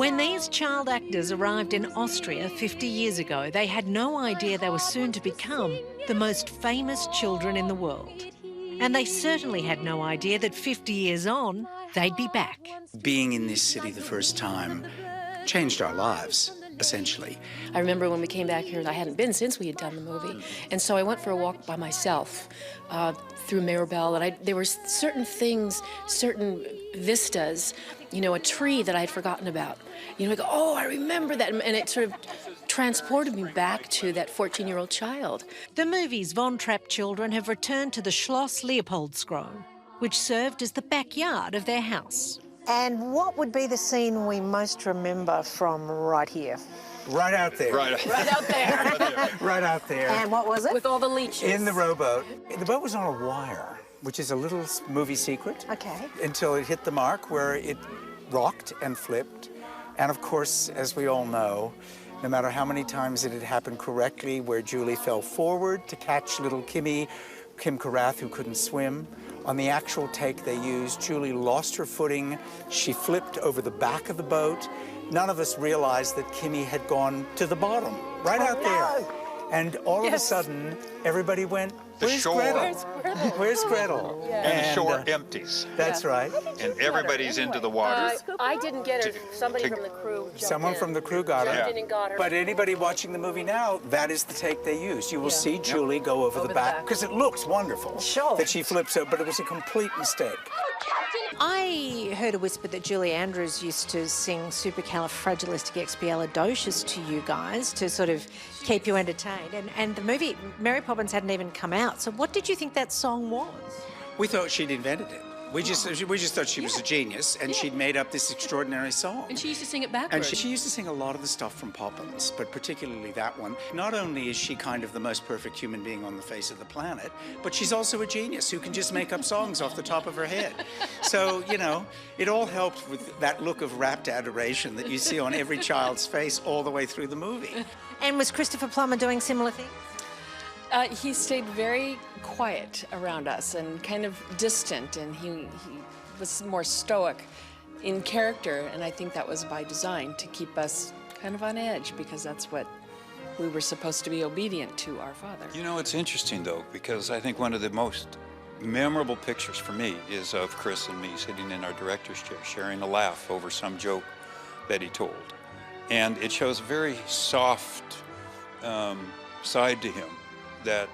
When these child actors arrived in Austria 50 years ago, they had no idea they were soon to become the most famous children in the world. And they certainly had no idea that 50 years on, they'd be back. Being in this city the first time changed our lives, essentially. I remember when we came back here, I hadn't been since we had done the movie. And so I went for a walk by myself through Mirabel, and there were certain things, certain vistas, you know, a tree that I'd forgotten about. You know, I go, oh, I remember that. And it sort of transported me back to that 14-year-old child. The movie's Von Trapp children have returned to the Schloss Leopoldskron, which served as the backyard of their house. And what would be the scene we most remember from right here? Right out there. Right out there. Right out there. And what was it? With all the leeches. In the rowboat. The boat was on a wire, which is a little movie secret. Okay. Until it hit the mark where it rocked and flipped. And of course, as we all know, no matter how many times it had happened correctly, where Julie fell forward to catch little Kim Carath, who couldn't swim. On the actual take they used, Julie lost her footing. She flipped over the back of the boat. None of us realized that Kimmy had gone to the bottom, right out there. And all of a sudden, everybody went, where's Gretel? Where's Gretel? And the shore empties. That's right. And everybody's into the water. I didn't get her. Somebody from the crew jumped Someone in. from the crew got her. Jumped in and got her. But anybody watching the movie now, that is the take they used. You will see Julie go over the back, because it looks wonderful that she flips out, but it was a complete mistake. I heard a whisper that Julie Andrews used to sing Supercalifragilisticexpialidocious to you guys to sort of keep you entertained. And the movie, Mary Poppins hadn't even come out. So what did you think that song was? We thought she'd invented it. We just thought she was a genius, and she'd made up this extraordinary song. And she used to sing it backwards. And she used to sing a lot of the stuff from Poppins, but particularly that one. Not only is she kind of the most perfect human being on the face of the planet, but she's also a genius who can just make up songs off the top of her head. So, you know, it all helped with that look of rapt adoration that you see on every child's face all the way through the movie. And was Christopher Plummer doing similar things? He stayed very quiet around us and kind of distant, and he was more stoic in character, and I think that was by design, to keep us kind of on edge, because that's what we were supposed to be obedient to our father. You know, it's interesting, though, because I think one of the most memorable pictures for me is of Chris and me sitting in our director's chair, sharing a laugh over some joke that he told. And it shows a very soft side to him that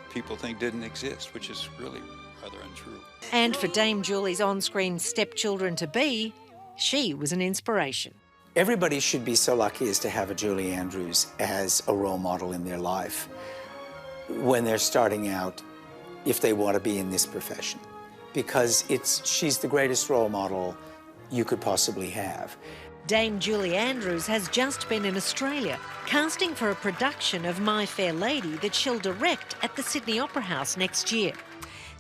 people think didn't exist, which is really rather untrue. And for Dame Julie's on-screen stepchildren-to-be, she was an inspiration. Everybody should be so lucky as to have a Julie Andrews as a role model in their life when they're starting out, if they want to be in this profession, because she's the greatest role model you could possibly have. Dame Julie Andrews has just been in Australia, casting for a production of My Fair Lady that she'll direct at the Sydney Opera House next year.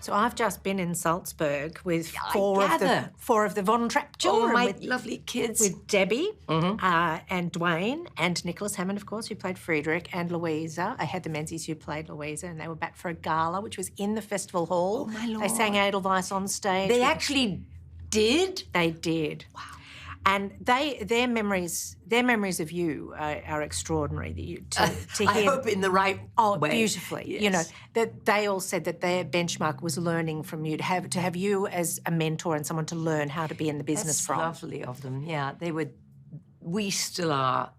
So I've just been in Salzburg with four of the Von Trapp children. Oh, my lovely kids. With Debbie and Duane and Nicholas Hammond, of course, who played Friedrich, and Louisa. I had the Menzies who played Louisa, and they were back for a gala, which was in the festival hall. Oh, my Lord. They sang Edelweiss on stage. They actually did? They did. Wow. And their memories of you are extraordinary. To hear, I hope in the right way. Beautifully. Yes. You know, that they all said that their benchmark was learning from you, to have you as a mentor and someone to learn how to be in the business from. That's lovely of them. Yeah, we still are,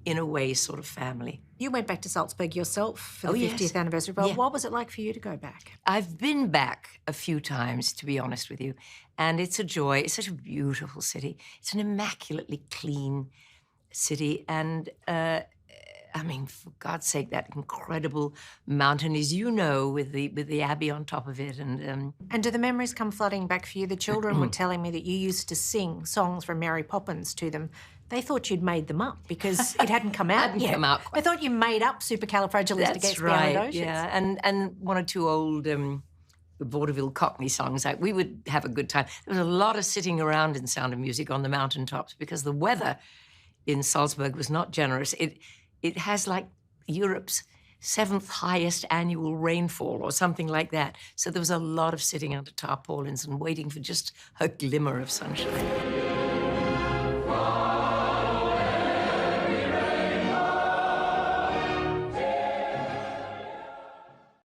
in a way, sort of family. You went back to Salzburg yourself for the 50th anniversary. Well, what was it like for you to go back? I've been back a few times, to be honest with you, and it's a joy. It's such a beautiful city. It's an immaculately clean city, and I mean, for God's sake, that incredible mountain, as you know, with the abbey on top of it, and do the memories come flooding back for you? The children were telling me that you used to sing songs from Mary Poppins to them. They thought you'd made them up because it hadn't come out yet. Come out. They thought you made up Supercalifragilisticexpialidocious. That's right, yeah. And one or two old vaudeville Cockney songs. We would have a good time. There was a lot of sitting around in Sound of Music on the mountaintops because the weather in Salzburg was not generous. It has like Europe's 7th highest annual rainfall or something like that. So there was a lot of sitting under tarpaulins and waiting for just a glimmer of sunshine.